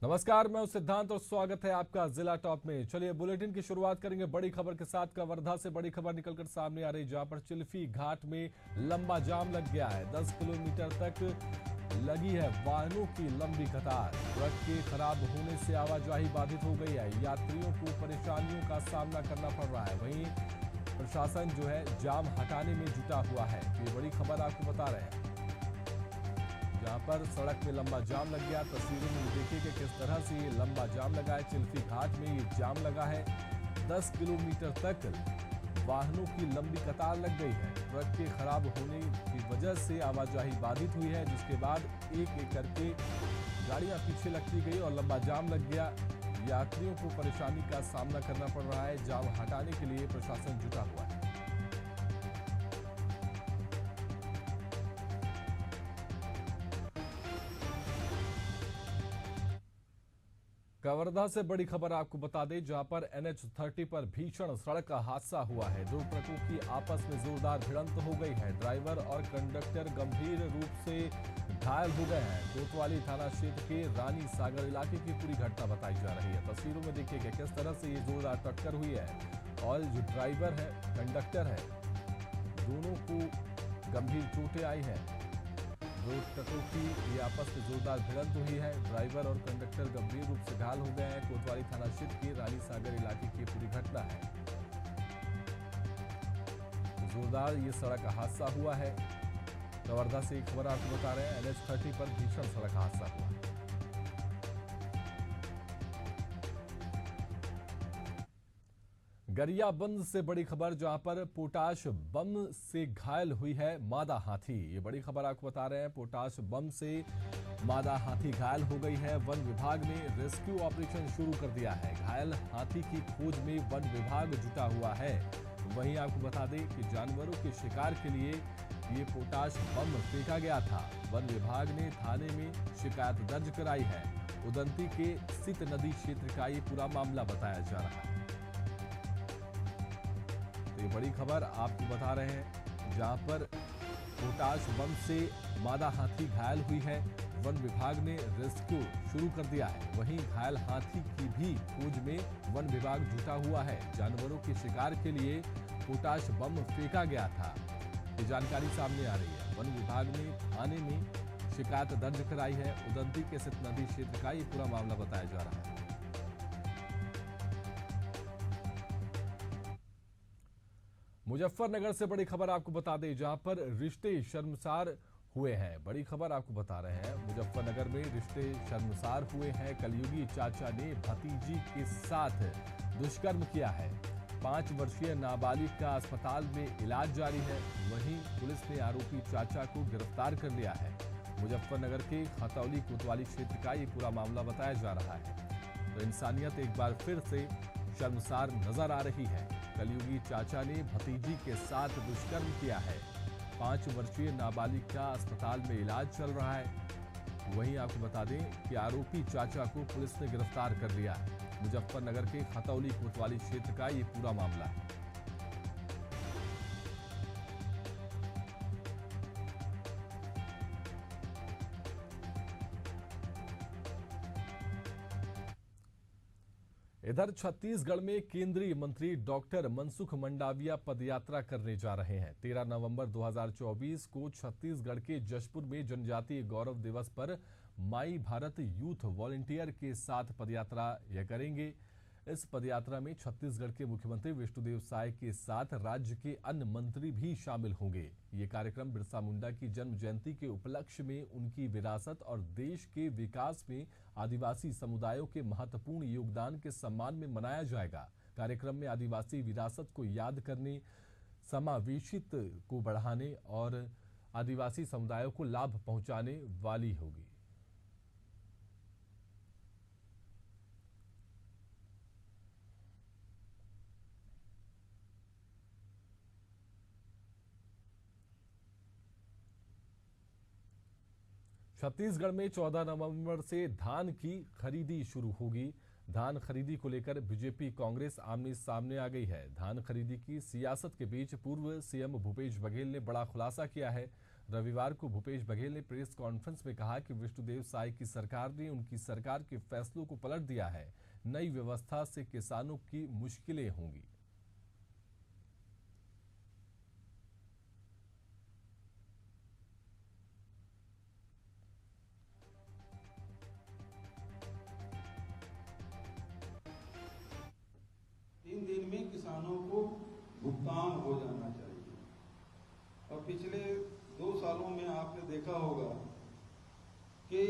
नमस्कार, मैं हूं सिद्धांत और स्वागत है आपका जिला टॉप में। चलिए बुलेटिन की शुरुआत करेंगे बड़ी खबर के साथ। कवर्धा से बड़ी खबर निकलकर सामने आ रही, जहां पर चिल्फी घाट में लंबा जाम लग गया है। 10 किलोमीटर तक लगी है वाहनों की लंबी कतार। ट्रक के खराब होने से आवाजाही बाधित हो गई है। यात्रियों को परेशानियों का सामना करना पड़ रहा है। वहीं प्रशासन जो है जाम हटाने में जुटा हुआ है। ये बड़ी खबर आपको बता रहे हैं, जहां पर सड़क में लंबा जाम लग गया। तस्वीरों में देखिए कि किस तरह से ये लंबा जाम लगा है। चिल्फी घाट में ये जाम लगा है। 10 किलोमीटर तक वाहनों की लंबी कतार लग गई है। ट्रक के खराब होने की वजह से आवाजाही बाधित हुई है, जिसके बाद एक एक करके गाड़ियां पीछे लगती गई और लंबा जाम लग गया। यात्रियों को परेशानी का सामना करना पड़ रहा है। जाम हटाने के लिए प्रशासन जुटा हुआ है। कवर्धा से बड़ी खबर आपको बता दें, जहां पर NH30 पर भीषण सड़क हादसा हुआ है। दो ट्रकों की आपस में जोरदार भिड़ंत हो गई है। ड्राइवर और कंडक्टर गंभीर रूप से घायल हो गए हैं। कोतवाली थाना क्षेत्र के रानी सागर इलाके की पूरी घटना बताई जा रही है। तस्वीरों में देखिए कि किस तरह से ये जोरदार टक्कर हुई है और जो ड्राइवर है, कंडक्टर है, दोनों को गंभीर चोटें आई हैं। दो ट्रकों की ये आपस में जोरदार भिड़ंत हुई है। ड्राइवर और कंडक्टर गंभीर रूप से घायल हो गए हैं। कोतवाली थाना क्षेत्र के रानी सागर इलाके की पूरी घटना है। जोरदार ये सड़क हादसा हुआ है। कवर्धा से एक खबर आपको बता रहे हैं, NH30 पर भीषण सड़क हादसा हुआ। गरियाबंद से बड़ी खबर, जहां पर पोटाश बम से घायल हुई है मादा हाथी। ये बड़ी खबर आपको बता रहे हैं, पोटाश बम से मादा हाथी घायल हो गई है। वन विभाग ने रेस्क्यू ऑपरेशन शुरू कर दिया है। घायल हाथी की खोज में वन विभाग जुटा हुआ है। वहीं आपको बता दें कि जानवरों के शिकार के लिए ये पोटाश बम फेंका गया था। वन विभाग ने थाने में शिकायत दर्ज कराई है। उदंती के सित नदी क्षेत्र का ये पूरा मामला बताया जा रहा है। तो ये बड़ी खबर आपको बता रहे हैं, जहां पर पोटाश बम से मादा हाथी घायल हुई है। वन विभाग ने रेस्क्यू शुरू कर दिया है। वहीं घायल हाथी की भी खोज में वन विभाग जुटा हुआ है। जानवरों के शिकार के लिए पोटाश बम फेंका गया था, ये जानकारी सामने आ रही है। वन विभाग ने थाने में शिकायत दर्ज कराई है। उदंती के सित नदी क्षेत्र का ये पूरा मामला बताया जा रहा है। मुजफ्फरनगर से बड़ी खबर आपको बता दें, जहां पर रिश्ते शर्मसार हुए हैं। बड़ी खबर आपको बता रहे हैं, मुजफ्फरनगर में रिश्ते शर्मसार हुए हैं। कलयुगी चाचा ने भतीजी के साथ दुष्कर्म किया है। 5 वर्षीय नाबालिग का अस्पताल में इलाज जारी है। वहीं पुलिस ने आरोपी चाचा को गिरफ्तार कर लिया है। मुजफ्फरनगर के खतौली कोतवाली क्षेत्र का ये पूरा मामला बताया जा रहा है। तो इंसानियत एक बार फिर से शर्मसार नजर आ रही है। कलयुगी चाचा ने भतीजी के साथ दुष्कर्म किया है। 5 वर्षीय नाबालिग का अस्पताल में इलाज चल रहा है। वहीं आपको बता दें कि आरोपी चाचा को पुलिस ने गिरफ्तार कर लिया है। मुजफ्फरनगर के खतौली कोतवाली क्षेत्र का ये पूरा मामला है। इधर छत्तीसगढ़ में केंद्रीय मंत्री डॉक्टर मनसुख मंडाविया पदयात्रा करने जा रहे हैं। 13 नवंबर 2024 को छत्तीसगढ़ के जशपुर में जनजातीय गौरव दिवस पर माई भारत यूथ वॉलंटियर के साथ पदयात्रा यह करेंगे। इस पदयात्रा में छत्तीसगढ़ के मुख्यमंत्री विष्णुदेव साय के साथ राज्य के अन्य मंत्री भी शामिल होंगे। ये कार्यक्रम बिरसा मुंडा की जन्म जयंती के उपलक्ष्य में उनकी विरासत और देश के विकास में आदिवासी समुदायों के महत्वपूर्ण योगदान के सम्मान में मनाया जाएगा। कार्यक्रम में आदिवासी विरासत को याद करने, समावेशित को बढ़ाने और आदिवासी समुदायों को लाभ पहुंचाने वाली होगी। छत्तीसगढ़ में 14 नवंबर से धान की खरीदी शुरू होगी। धान खरीदी को लेकर बीजेपी कांग्रेस आमने सामने आ गई है। धान खरीदी की सियासत के बीच पूर्व सीएम भूपेश बघेल ने बड़ा खुलासा किया है। रविवार को भूपेश बघेल ने प्रेस कॉन्फ्रेंस में कहा कि विष्णुदेव साय की सरकार ने उनकी सरकार के फैसलों को पलट दिया है। नई व्यवस्था से किसानों की मुश्किलें होंगी। 3 दिन में किसानों को भुगतान हो जाना चाहिए। और पिछले 2 सालों में आपने देखा होगा कि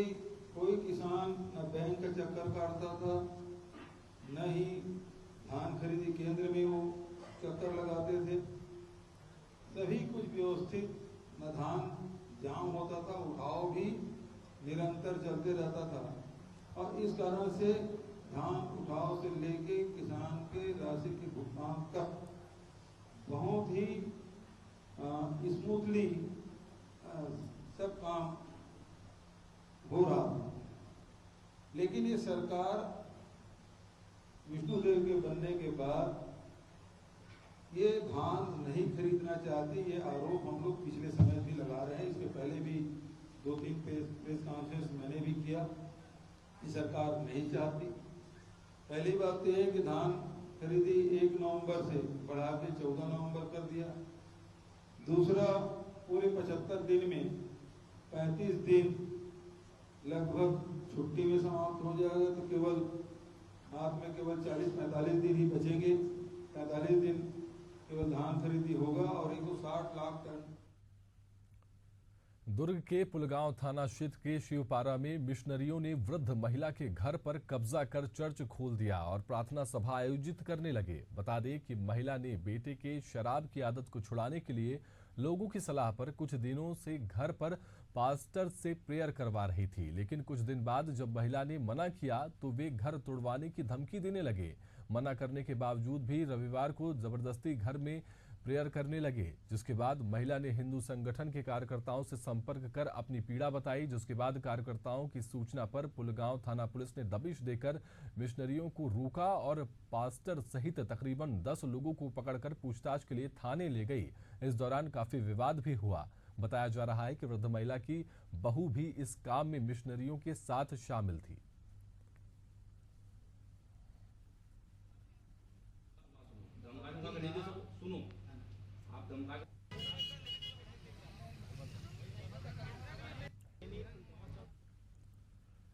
कोई किसान न बैंक का चक्कर काटता था, न ही धान खरीदी केंद्र में वो चक्कर लगाते थे। सभी कुछ व्यवस्थित, न धान जाम होता था, उठाव भी निरंतर चलते रहता था। और इस कारण से धान उठाव से लेके किसान के राशि के भुगतान तक बहुत ही स्मूथली सब काम हो रहा था। लेकिन ये सरकार विष्णुदेव के बनने के बाद ये धान नहीं खरीदना चाहती, ये आरोप हम लोग पिछले समय भी लगा रहे हैं। इसके पहले भी 2-3 प्रेस कॉन्फ्रेंस मैंने भी किया कि सरकार नहीं चाहती। पहली बात तो है कि धान खरीदी 1 नवंबर से बढ़ा के 14 नवंबर कर दिया। दूसरा, पूरे 75 दिन में 35 दिन लगभग छुट्टी में समाप्त हो जाएगा, तो केवल हाथ में केवल 40-45 दिन ही बचेंगे। 45 दिन केवल धान खरीदी होगा और 160 लाख टन। दुर्ग के पुलगांव थाना क्षेत्र के शिवपारा में मिशनरियों ने वृद्ध महिला के घर पर कब्जा कर चर्च खोल दिया और प्रार्थना सभा आयोजित करने लगे। बता दें कि महिला ने बेटे के शराब की आदत को छुड़ाने के लिए लोगों की सलाह पर कुछ दिनों से घर पर पास्टर से प्रेयर करवा रही थी, लेकिन कुछ दिन बाद जब महिला ने मना किया तो वे घर तोड़वाने की धमकी देने लगे। मना करने के बावजूद भी रविवार को जबरदस्ती घर में प्रेयर करने लगे, जिसके बाद महिला ने हिंदू संगठन के कार्यकर्ताओं से संपर्क कर अपनी पीड़ा बताई, जिसके बाद कार्यकर्ताओं की सूचना पर पुलगांव थाना पुलिस ने दबिश देकर मिशनरियों को रोका और पास्टर सहित तकरीबन 10 लोगों को पकड़कर पूछताछ के लिए थाने ले गई। इस दौरान काफी विवाद भी हुआ। बताया जा रहा है कि वृद्ध महिला की बहू भी इस काम में मिशनरियों के साथ शामिल थी।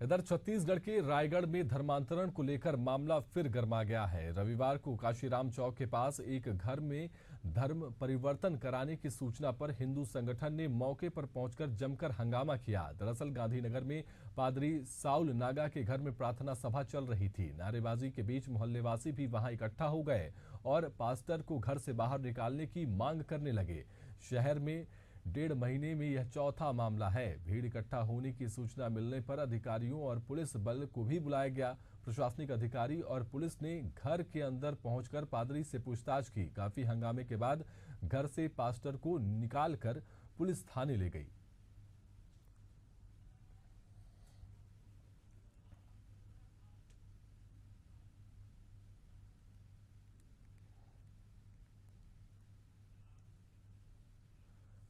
इधर छत्तीसगढ़ के रायगढ़ में धर्मांतरण को लेकर मामला फिर गर्मा गया है। रविवार को काशीराम चौक के पास एक घर में धर्म परिवर्तन कराने की सूचना पर हिंदू संगठन ने मौके पर पहुंचकर जमकर हंगामा किया। दरअसल गांधीनगर में पादरी साउल नागा के घर में प्रार्थना सभा चल रही थी। नारेबाजी के बीच मोहल्लेवासी भी वहां इकट्ठा हो गए और पास्टर को घर से बाहर निकालने की मांग करने लगे। शहर में 1.5 महीने में यह चौथा मामला है। भीड़ इकट्ठा होने की सूचना मिलने पर अधिकारियों और पुलिस बल को भी बुलाया गया। प्रशासनिक अधिकारी और पुलिस ने घर के अंदर पहुंचकर पादरी से पूछताछ की। काफी हंगामे के बाद घर से पास्टर को निकालकर पुलिस थाने ले गई।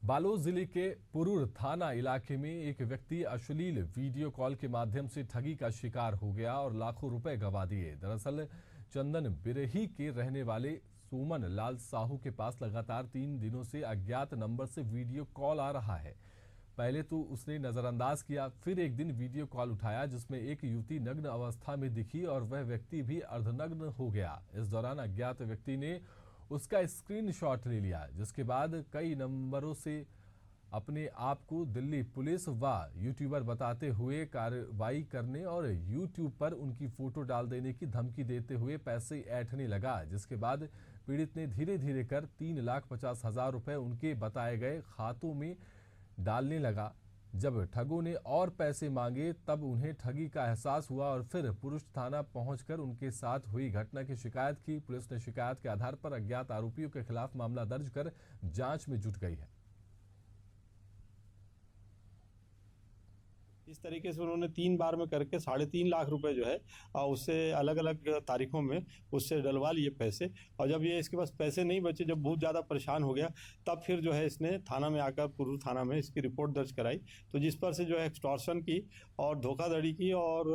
बालोद जिले के पुरूर थाना इलाके में एक व्यक्ति अश्लील वीडियो कॉल के माध्यम से ठगी का शिकार हो गया और लाखों रुपए गंवा दिए। दरअसल चंदन बिरही के रहने वाले सुमन लाल साहू के पास लगातार 3 दिनों से अज्ञात नंबर से वीडियो कॉल आ रहा है। पहले तो उसने नजरअंदाज किया, फिर एक दिन वीडियो कॉल उठाया जिसमें एक युवती नग्न अवस्था में दिखी और वह व्यक्ति भी अर्धनग्न हो गया। इस दौरान अज्ञात व्यक्ति ने उसका स्क्रीनशॉट ले लिया, जिसके बाद कई नंबरों से अपने आप को दिल्ली पुलिस व यूट्यूबर बताते हुए कार्रवाई करने और यूट्यूब पर उनकी फोटो डाल देने की धमकी देते हुए पैसे ऐंठने लगा। जिसके बाद पीड़ित ने धीरे धीरे कर 3,50,000 रुपए उनके बताए गए खातों में डालने लगा। जब ठगों ने और पैसे मांगे तब उन्हें ठगी का एहसास हुआ और फिर पुरुष थाना पहुंचकर उनके साथ हुई घटना की शिकायत की। पुलिस ने शिकायत के आधार पर अज्ञात आरोपियों के खिलाफ मामला दर्ज कर जांच में जुट गई है। इस तरीके से उन्होंने 3 बार में करके 3.5 लाख रुपए जो है उससे अलग अलग तारीखों में उससे डलवा लिए पैसे। और जब ये इसके पास पैसे नहीं बचे, जब बहुत ज़्यादा परेशान हो गया, तब फिर जो है इसने थाना में आकर पुरू थाना में इसकी रिपोर्ट दर्ज कराई। तो जिस पर से जो है एक्सटॉर्शन की और धोखाधड़ी की और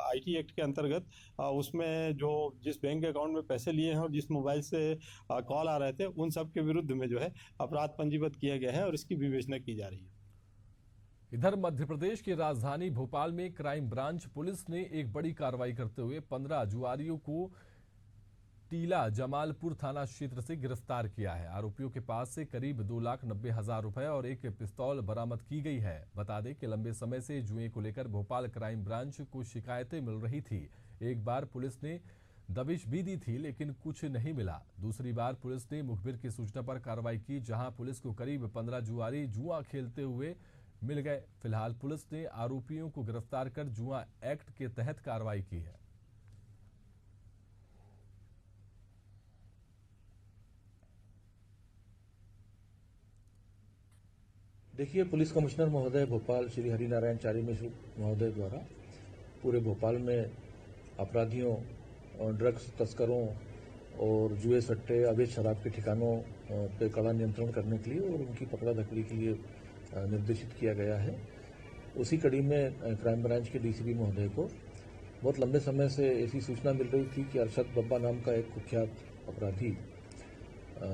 IT एक्ट के अंतर्गत उसमें जो जिस बैंक अकाउंट में पैसे लिए हैं और जिस मोबाइल से कॉल आ रहे थे, उन सब के विरुद्ध में जो है अपराध पंजीबद्ध किया गया है और इसकी विवेचना की जा रही है। इधर मध्य प्रदेश की राजधानी भोपाल में क्राइम ब्रांच पुलिस ने एक बड़ी कार्रवाई करते हुए 15 जुआरियों को टीला जमालपुर थाना क्षेत्र से गिरफ्तार किया है। आरोपियों के पास से करीब 2,90,000 रुपए और एक पिस्तौल बरामद की गई है। बता दें कि लंबे समय से जुए को लेकर भोपाल क्राइम ब्रांच को शिकायतें मिल रही थी। एक बार पुलिस ने दबिश भी दी थी, लेकिन कुछ नहीं मिला। दूसरी बार पुलिस ने मुखबिर की सूचना पर कार्रवाई की, जहां पुलिस को करीब 15 जुआरी जुआ खेलते हुए मिल गए। फिलहाल पुलिस ने आरोपियों को गिरफ्तार कर जुआ एक्ट के तहत कार्रवाई की है। देखिए, पुलिस कमिश्नर महोदय भोपाल श्री हरिनारायण चारी मिश्र महोदय द्वारा पूरे भोपाल में अपराधियों और ड्रग्स तस्करों और जुए सट्टे अवैध शराब के ठिकानों पे कड़ा नियंत्रण करने के लिए और उनकी पकड़ा धकड़ी के लिए निर्देशित किया गया है। उसी कड़ी में क्राइम ब्रांच के DCP महोदय को बहुत लंबे समय से ऐसी सूचना मिल रही थी कि अरशद बब्बा नाम का एक कुख्यात अपराधी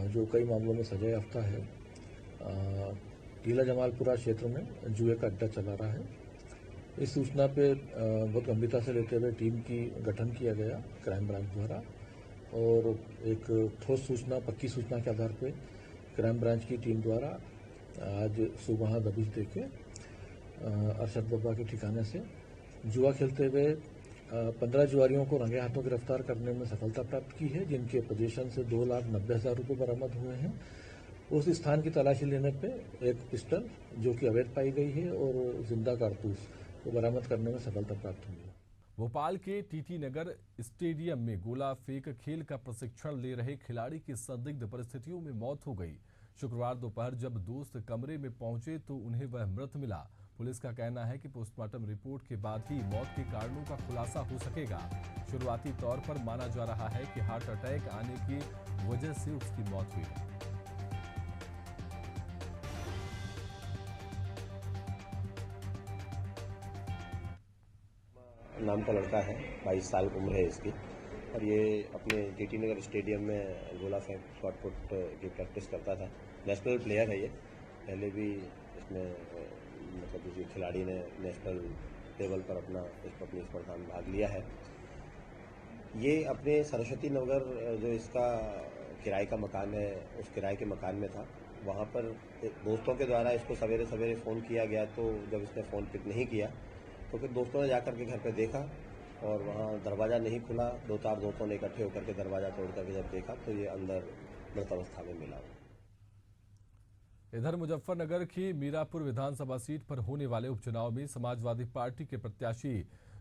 जो कई मामलों में सजा याफ्ता है, टीला जमालपुरा क्षेत्र में जुए का अड्डा चला रहा है। इस सूचना पे बहुत गंभीरता से लेते हुए टीम की गठन किया गया क्राइम ब्रांच द्वारा और एक ठोस सूचना, पक्की सूचना के आधार पे क्राइम ब्रांच की टीम द्वारा आज सुबह दबिश देके अरशद बब्बा के ठिकाने से जुआ खेलते हुए 15 जुआरियों को रंगे हाथों गिरफ्तार करने में सफलता प्राप्त की है, जिनके पोजीशन से 2,90,000 रुपये बरामद हुए हैं। उस स्थान की तलाशी लेने पे एक पिस्टल जो कि अवैध पाई गई है और जिंदा कारतूस को बरामद करने में सफलता प्राप्त हुई है। भोपाल के TT नगर स्टेडियम में गोला फेंक खेल का प्रशिक्षण ले रहे खिलाड़ी की संदिग्ध परिस्थितियों में मौत हो गई। शुक्रवार दोपहर जब दोस्त कमरे में पहुंचे तो उन्हें वह मृत मिला। पुलिस का कहना है कि पोस्टमार्टम रिपोर्ट के बाद ही मौत के कारणों का खुलासा हो सकेगा। शुरुआती तौर पर माना जा रहा है कि हार्ट अटैक आने की वजह से उसकी मौत हुई है। नाम का लड़का है, 22 साल उम्र है इसकी और ये अपने TT नगर स्टेडियम में गोला फेंक शॉट पुट की प्रैक्टिस करता था। नेशनल प्लेयर है ये, पहले भी इसमें मतलब किसी खिलाड़ी ने नेशनल लेवल पर अपनी स्पर्धा में भाग लिया है। ये अपने सरस्वती नगर जो इसका किराए का मकान है, उस किराए के मकान में था। वहाँ पर दोस्तों के द्वारा इसको सवेरे सवेरे फ़ोन किया गया, तो जब इसने फ़ोन पिक नहीं किया तो फिर दोस्तों ने जाकर के घर पे देखा और वहाँ दरवाज़ा नहीं खुला। 2-4 दोस्तों ने इकट्ठे होकर के दरवाज़ा तोड़ करके जब देखा तो ये अंदर मृत अवस्था में मिला। इधर मुजफ्फरनगर की मीरापुर विधानसभा सीट पर होने वाले उपचुनाव में समाजवादी पार्टी के प्रत्याशी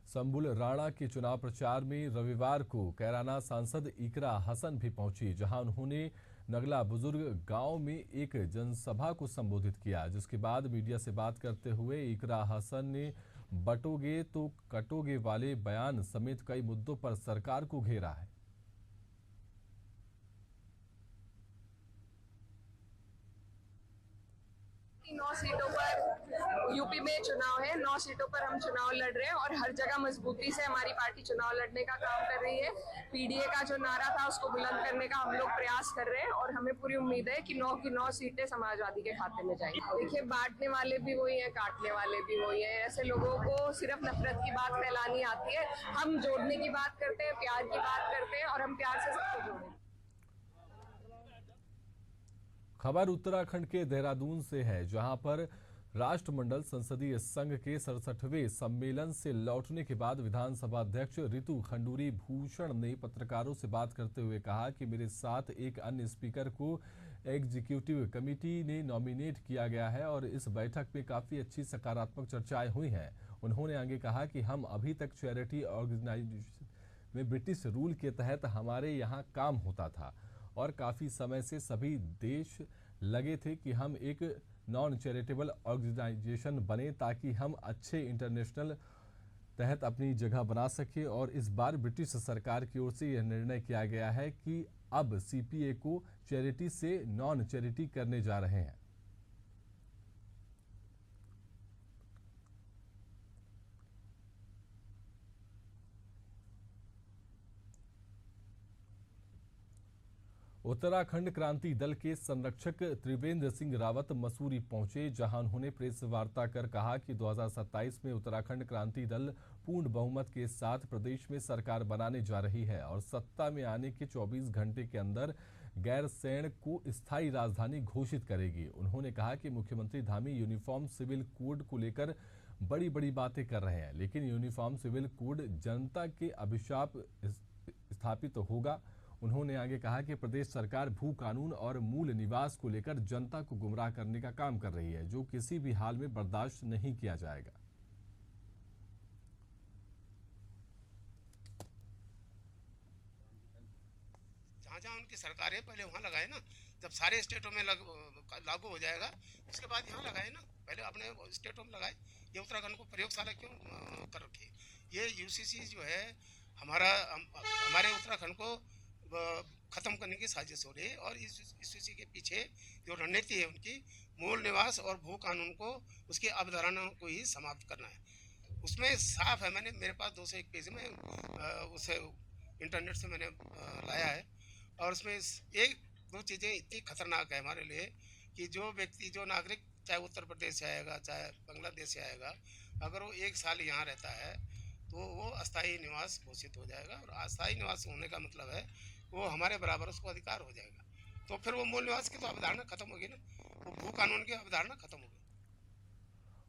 संबुल राणा के चुनाव प्रचार में रविवार को कैराना सांसद इकरा हसन भी पहुंची, जहां उन्होंने नगला बुजुर्ग गांव में एक जनसभा को संबोधित किया। जिसके बाद मीडिया से बात करते हुए इकरा हसन ने बटोगे तो कटोगे वाले बयान समेत कई मुद्दों पर सरकार को घेरा है। 9 सीटों पर यूपी में चुनाव है। 9 सीटों पर हम चुनाव लड़ रहे हैं और हर जगह मजबूती से हमारी पार्टी चुनाव लड़ने का काम कर रही है। PDA का जो नारा था उसको बुलंद करने का हम लोग प्रयास कर रहे हैं और हमें पूरी उम्मीद है कि 9 की 9 सीटें समाजवादी के खाते में जाएंगी। देखिए, बांटने वाले भी वही हैं, काटने वाले भी वही हैं। ऐसे लोगों को सिर्फ नफरत की बात फैलानी आती है। हम जोड़ने की बात करते हैं, प्यार की बात करते हैं और हम प्यार से सबको जोड़ेंगे। खबर उत्तराखंड के देहरादून से है, जहां पर राष्ट्रमंडल संसदीय संघ के 67वें सम्मेलन से लौटने के बाद विधानसभा अध्यक्ष रितु खंडूरी भूषण ने पत्रकारों से बात करते हुए कहा कि मेरे साथ एक अन्य स्पीकर को एग्जीक्यूटिव कमेटी ने नॉमिनेट किया गया है और इस बैठक में काफी अच्छी सकारात्मक चर्चाएं हुई हैं। उन्होंने आगे कहा कि हम अभी तक चैरिटी ऑर्गेनाइजेशन में ब्रिटिश रूल के तहत हमारे यहाँ काम होता था और काफी समय से सभी देश लगे थे कि हम एक नॉन चैरिटेबल ऑर्गेनाइजेशन बने ताकि हम अच्छे इंटरनेशनल तहत अपनी जगह बना सके। और इस बार ब्रिटिश सरकार की ओर से यह निर्णय किया गया है कि अब सीपीए को चैरिटी से नॉन चैरिटी करने जा रहे हैं। उत्तराखंड क्रांति दल के संरक्षक त्रिवेंद्र सिंह रावत मसूरी पहुंचे, जहां उन्होंने प्रेस वार्ता कर कहा कि 2027 में उत्तराखंड क्रांति दल पूर्ण बहुमत के साथ प्रदेश में सरकार बनाने जा रही है और सत्ता में आने के 24 घंटे के अंदर गैरसैंण को स्थायी राजधानी घोषित करेगी। उन्होंने कहा कि मुख्यमंत्री धामी यूनिफॉर्म सिविल कोड को लेकर बड़ी बड़ी बातें कर रहे हैं, लेकिन यूनिफॉर्म सिविल कोड जनता के अभिशाप स्थापित होगा। उन्होंने आगे कहा कि प्रदेश सरकार भू कानून और मूल निवास को लेकर जनता को गुमराह करने का काम कर रही है, जो किसी भी हाल में बर्दाश्त नहीं किया जाएगा। जहाँ उनकी सरकार है पहले वहाँ लगाए ना, जब सारे स्टेटों में लागू हो जाएगा उसके बाद यहाँ लगाए ना, पहले अपने स्टेटों में लगाए। ये उत्तराखंड को प्रयोगशाला क्यों कर रखी? ये यूसीसी जो है हमारे उत्तराखंड को खत्म करने की साजिश हो रही है और इस यूसीसी के पीछे जो रणनीति है उनकी मूल निवास और भू कानून को, उसकी अवधारणा को ही समाप्त करना है। उसमें साफ है, मेरे पास 201 पेज में उसे इंटरनेट से मैंने लाया है और उसमें एक दो चीज़ें इतनी खतरनाक है हमारे लिए कि जो व्यक्ति, जो नागरिक चाहे उत्तर प्रदेश से आएगा चाहे बांग्लादेश से आएगा, अगर वो 1 साल यहाँ रहता है तो वो अस्थायी निवास घोषित हो जाएगा और अस्थायी निवास होने का मतलब है वो हमारे बराबर उसको अधिकार हो जाएगा। तो फिर वो मूल निवास की तो अवधारणा खत्म होगी ना, वो भू कानून की अवधारणा खत्म होगी।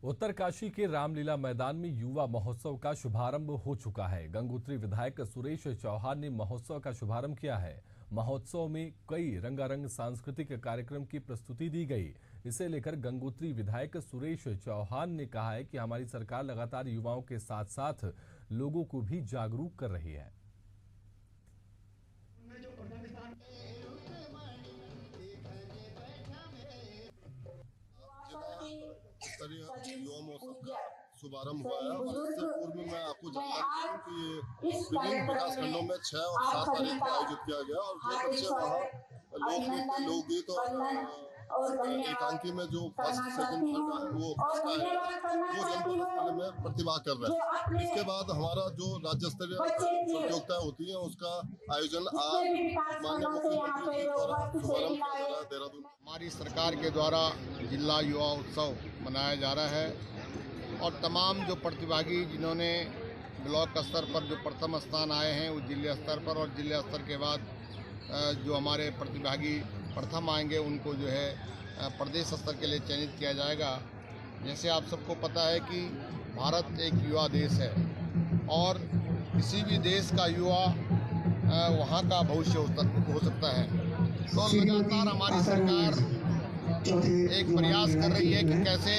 उत्तरकाशी के रामलीला मैदान में युवा महोत्सव का शुभारंभ हो चुका है। गंगोत्री विधायक सुरेश चौहान ने महोत्सव का शुभारंभ किया है। महोत्सव में कई रंगारंग सांस्कृतिक कार्यक्रम की प्रस्तुति दी गई। इसे लेकर गंगोत्री विधायक सुरेश चौहान ने कहा है कि हमारी सरकार लगातार युवाओं के साथ साथ लोगों को भी जागरूक कर रही है। युवा महोत्सव का शुभारंभ हुआ है और इससे पूर्व मैं आपको जानता हूँ कि ये विभिन्न विकास खंडों में 6 और 7 तारीख को आयोजित किया गया और जो बच्चे वहाँ लोक नृत्य, लोकगीत और एकांकी में जो फर्स्ट सेकंड वो जनपद स्तर में प्रतिभा कर रहे हैं। इसके बाद हमारा जो राज्य स्तरीय प्रतियोगिता होती है उसका आयोजन आज माननीय मुख्यमंत्री जी द्वारा शुभारंभ किया जा रहा है देहरादून। हमारी सरकार के द्वारा जिला युवा उत्सव मनाया जा रहा है और तमाम जो प्रतिभागी जिन्होंने ब्लॉक स्तर पर जो प्रथम स्थान आए हैं वो जिले स्तर पर और जिले स्तर के बाद जो हमारे प्रतिभागी प्रथम आएंगे उनको जो है प्रदेश स्तर के लिए चयनित किया जाएगा। जैसे आप सबको पता है कि भारत एक युवा देश है और किसी भी देश का युवा वहाँ का भविष्य हो सकता है। तो लगातार हमारी सरकार एक प्रयास कर रही है कि कैसे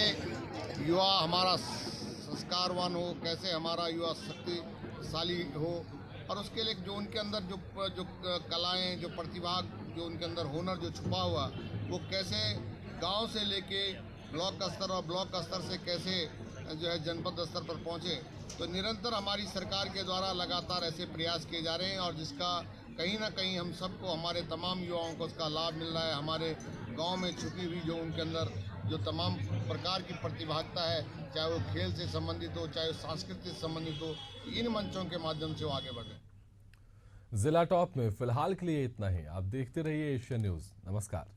युवा हमारा संस्कारवान हो, कैसे हमारा युवा शक्तिशाली हो और उसके लिए जो उनके अंदर जो कलाएं, जो प्रतिभा, जो उनके अंदर हुनर जो छुपा हुआ, वो कैसे गांव से लेके ब्लॉक स्तर और ब्लॉक स्तर से कैसे जो है जनपद स्तर पर पहुंचे। तो निरंतर हमारी सरकार के द्वारा लगातार ऐसे प्रयास किए जा रहे हैं और जिसका कहीं ना कहीं हम सबको, हमारे तमाम युवाओं को उसका लाभ मिल रहा है। हमारे गांव में छुपी हुई जो उनके अंदर जो तमाम प्रकार की प्रतिभागिता है, चाहे वो खेल से संबंधित हो, चाहे वो सांस्कृतिक से संबंधित हो, इन मंचों के माध्यम से वो आगे बढ़ रहे हैं। जिला टॉप में फिलहाल के लिए इतना ही। आप देखते रहिए एशियन न्यूज। नमस्कार।